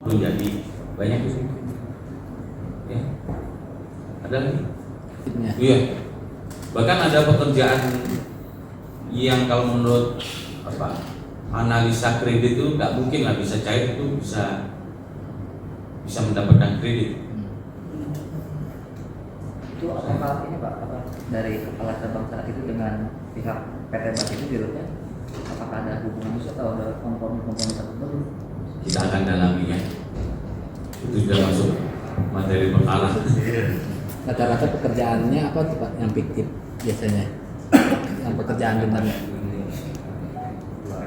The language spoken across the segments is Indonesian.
Jadi banyak di situ. Ya. Ada lagi? Iya. Bahkan ada pekerjaan yang kalau menurut analisa kredit itu nggak mungkin lah bisa cair, itu bisa mendapatkan kredit. Itu apakah ini Pak, dari kepala cabang saat itu dengan pihak PT Bas itu dirutnya apakah ada hubungan khusus atau ada komponen tertentu? Kita akan dalami ya. Itu sudah masuk materi perkara. Rata-rata pekerjaannya apa tuh Pak yang fiktif biasanya? Yang pekerjaan benar.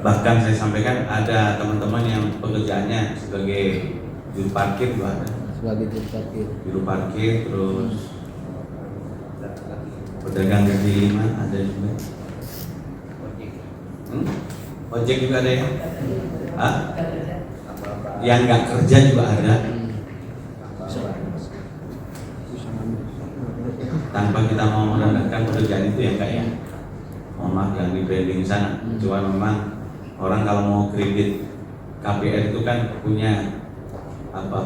Bahkan saya sampaikan ada teman-teman yang pekerjaannya sebagai juru parkir juga ada. Sebagai juru parkir. Juru parkir, terus pedagang kaki lima ada juga. Ojek juga ada ya? Hah? Yang nggak kerja juga ada. Tanpa kita mau merendahkan pekerjaan itu ya enggak ya. Mohon maaf yang di branding sana. Cuma memang orang kalau mau kredit KPR itu kan punya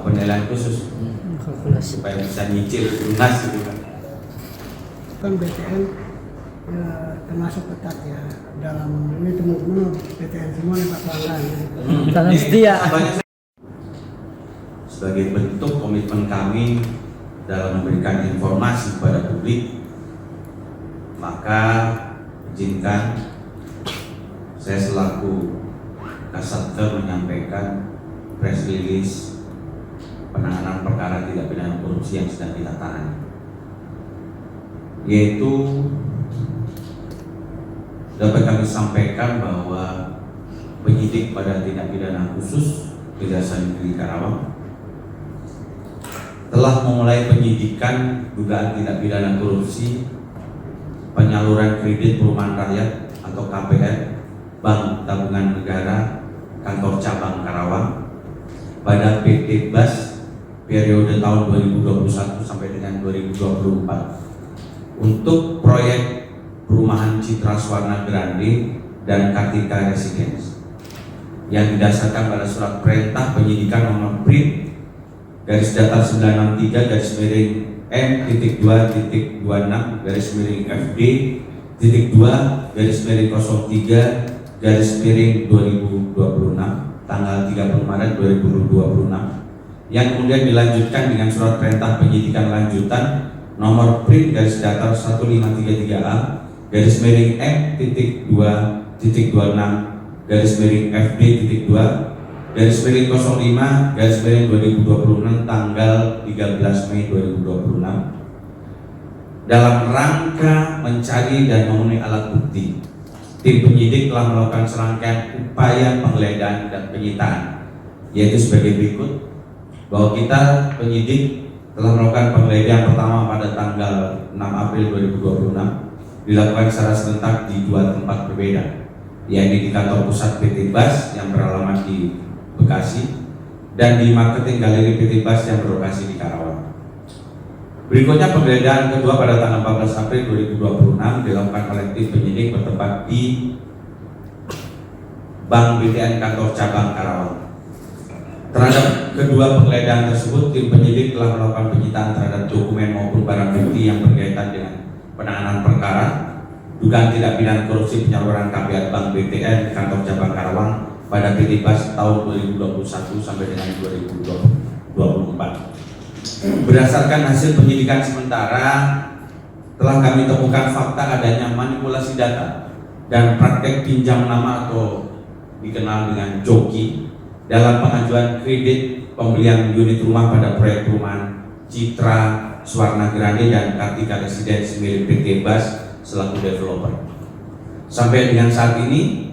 penilaian khusus supaya bisa nyicil lunas gitu kan. Kan BTN ya, termasuk ketat ya dalam ini teman-teman BTN semua nih Pak Pelanggan. Tangan setia. Sebagai bentuk komitmen kami dalam memberikan informasi kepada publik, maka izinkan saya selaku Kasatker menyampaikan press release penanganan perkara tindak pidana korupsi yang sedang kita tangani, yaitu dapat kami sampaikan bahwa penyidik pada tindak pidana khusus Kejaksaan Negeri Karawang telah memulai penyidikan dugaan tindak pidana korupsi penyaluran kredit perumahan rakyat atau KPR Bank Tabungan Negara Kantor Cabang Karawang pada PT Bas periode tahun 2021 sampai dengan 2024 untuk proyek perumahan Citra Swarna Grande dan Kartika Residence yang didasarkan pada surat perintah penyidikan nomor PRIT garis datar 963 garis miring M.2.26 garis miring FD titik 2 garis miring 03 garis miring 2026 tanggal 30 Maret 2026 yang kemudian dilanjutkan dengan surat perintah penyidikan lanjutan nomor PRIT garis datar 1533A garis miring M.2.26 garis miring FD titik 2 garis miring 05 garis miring 2026 tanggal 13 Mei 2026 dalam rangka mencari dan memenuhi alat bukti. Tim penyidik telah melakukan serangkaian upaya penggeledahan dan penyitaan, yaitu sebagai berikut, bahwa kita penyidik telah melakukan penggeledahan pertama pada tanggal 6 April 2026 dilakukan secara serentak di dua tempat berbeda, yaitu di kantor pusat PT Bas yang beralamat di Bekasi dan di marketing galeri PT Bas yang berlokasi di Karawang. Berikutnya penggeledahan kedua pada tanggal 14 April 2026 dilakukan oleh tim penyidik bertempat di Bank BTN Kantor Cabang Karawang. Terhadap kedua penggeledahan tersebut, tim penyidik telah melakukan penyitaan terhadap dokumen maupun barang bukti yang berkaitan dengan penanganan perkara dugaan tindak pidana korupsi penyaluran KPR Bank BTN Kantor Cabang Karawang pada PT Bas tahun 2021 sampai dengan 2024. Berdasarkan hasil penyidikan sementara, telah kami temukan fakta adanya manipulasi data dan praktek pinjam nama atau dikenal dengan joki dalam pengajuan kredit pembelian unit rumah pada proyek perumahan Citra Swarna Grande dan Kartika Residence milik PT Bas selaku developer. Sampai dengan saat ini,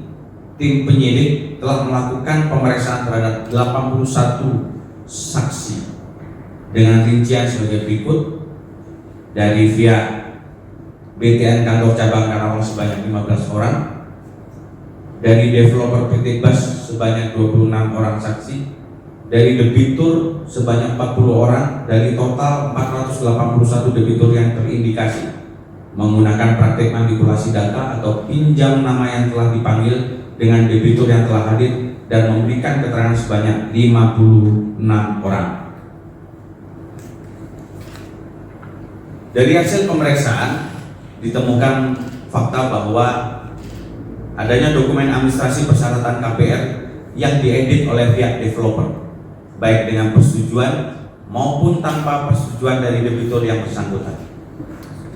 tim penyidik telah melakukan pemeriksaan terhadap 81 saksi dengan rincian sebagai berikut: dari pihak BTN Kantor Cabang Karawang sebanyak 15 orang, dari developer PT Bas sebanyak 26 orang saksi, dari debitur sebanyak 40 orang, dari total 481 debitur yang terindikasi menggunakan praktek manipulasi data atau pinjam nama yang telah dipanggil dengan debitur yang telah hadir dan memberikan keterangan sebanyak 56 orang. Dari hasil pemeriksaan ditemukan fakta bahwa adanya dokumen administrasi persyaratan KPR yang diedit oleh pihak developer, baik dengan persetujuan maupun tanpa persetujuan dari debitur yang bersangkutan.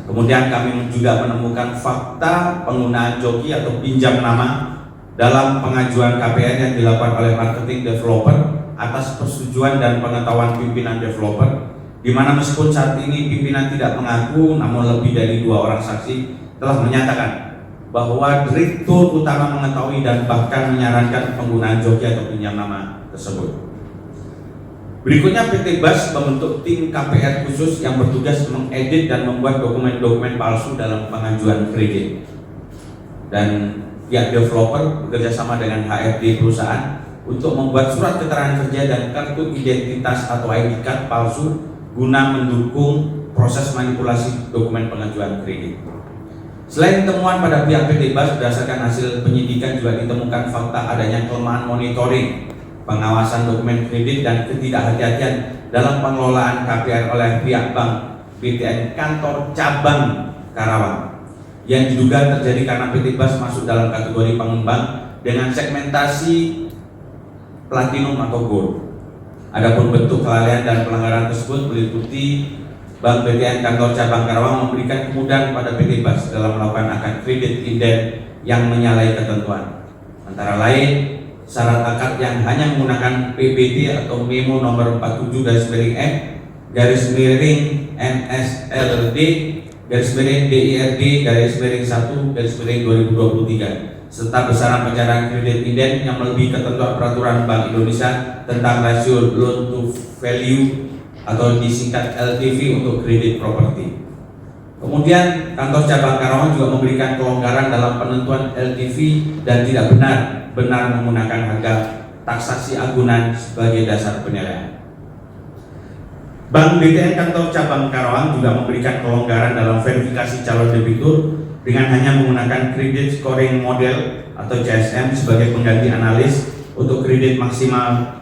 Kemudian kami juga menemukan fakta penggunaan joki atau pinjam nama dalam pengajuan KPR yang dilakukan oleh marketing developer atas persetujuan dan pengetahuan pimpinan developer, di mana meskipun saat ini pimpinan tidak mengaku, namun lebih dari 2 orang saksi telah menyatakan bahwa direktur utama mengetahui dan bahkan menyarankan penggunaan joki atau pinjam nama tersebut. Berikutnya PT BAS membentuk tim KPR khusus yang bertugas mengedit dan membuat dokumen-dokumen palsu dalam pengajuan kredit. Dan pihak developer bekerjasama dengan HRD perusahaan untuk membuat surat keterangan kerja dan kartu identitas atau ID card palsu guna mendukung proses manipulasi dokumen pengajuan kredit. Selain temuan pada pihak PT BAS, berdasarkan hasil penyidikan juga ditemukan fakta adanya kelemahan monitoring, pengawasan dokumen kredit dan ketidakhati-hatian dalam pengelolaan KPR oleh pihak bank BTN kantor cabang Karawang yang diduga terjadi karena PT BAS masuk dalam kategori pengembang dengan segmentasi platinum atau gold. Adapun bentuk kelalaian dan pelanggaran tersebut meliputi Bank BTN kantor cabang Karawang memberikan kemudahan kepada PT BAS dalam melakukan akad kredit inden yang menyalahi ketentuan, antara lain syarat akad yang hanya menggunakan PBT atau memo nomor 47-M/MSLD-DIRD-1-2023 serta besaran pencairan kredit inden yang melebihi ketentuan peraturan Bank Indonesia tentang rasio loan to value atau disingkat LTV untuk kredit properti. Kemudian kantor cabang Karawang juga memberikan kelonggaran dalam penentuan LTV dan tidak benar menggunakan harga taksasi agunan sebagai dasar penilaian. Bank BTN kantor cabang Karawang juga memberikan kelonggaran dalam verifikasi calon debitur dengan hanya menggunakan kredit scoring model atau CSM sebagai pengganti analis untuk kredit maksimal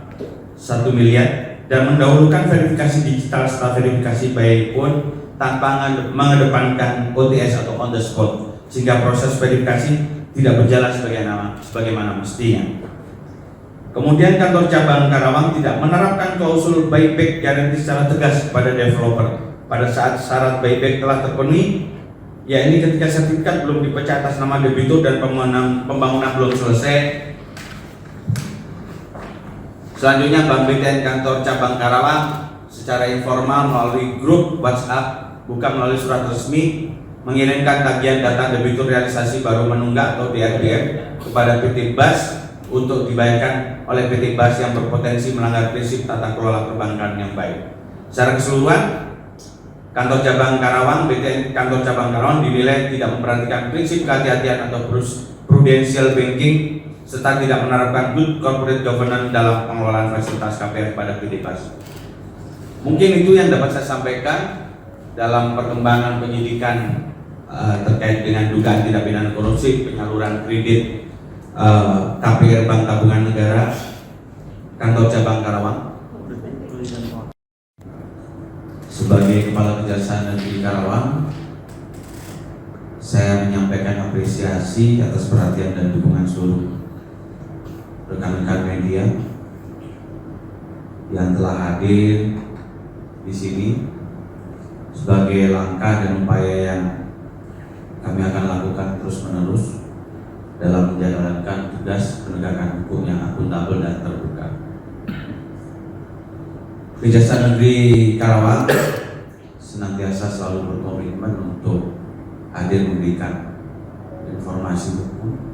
1 miliar dan mendahulukan verifikasi digital setelah verifikasi by phone tanpa mengedepankan OTS atau on the spot, sehingga proses verifikasi tidak berjalan sebagaimana mestinya. Kemudian kantor cabang Karawang tidak menerapkan klausul buyback guarantee secara tegas kepada developer pada saat syarat buyback telah terpenuhi, yakni ketika sertifikat belum dipecah atas nama debitur dan pembangunan belum selesai. Selanjutnya Bank BTN kantor cabang Karawang secara informal melalui grup WhatsApp, bukan melalui surat resmi, mengirimkan tagihan data debitur realisasi baru menunggak atau DRBM kepada PT BAS untuk dibayarkan oleh PT BAS yang berpotensi melanggar prinsip tata kelola perbankan yang baik. Secara keseluruhan, kantor cabang Karawang, BTN kantor cabang Karawang dinilai tidak memperhatikan prinsip kehati-hatian atau prudential banking serta tidak menerapkan good corporate governance dalam pengelolaan fasilitas KPR pada PT BAS. Mungkin itu yang dapat saya sampaikan dalam perkembangan penyidikan terkait dengan dugaan tindak pidana korupsi penyaluran kredit KPR Bank Tabungan Negara kantor cabang Karawang. Sebagai Kepala Kejaksaan Negeri Karawang, saya menyampaikan apresiasi atas perhatian dan dukungan seluruh rekan-rekan media yang telah hadir di sini sebagai langkah dan upaya yang kami akan lakukan terus-menerus dalam menjalankan tugas penegakan hukum yang akuntabel dan terbuka. Kejaksaan Negeri Karawang senantiasa selalu berkomitmen untuk hadir memberikan informasi hukum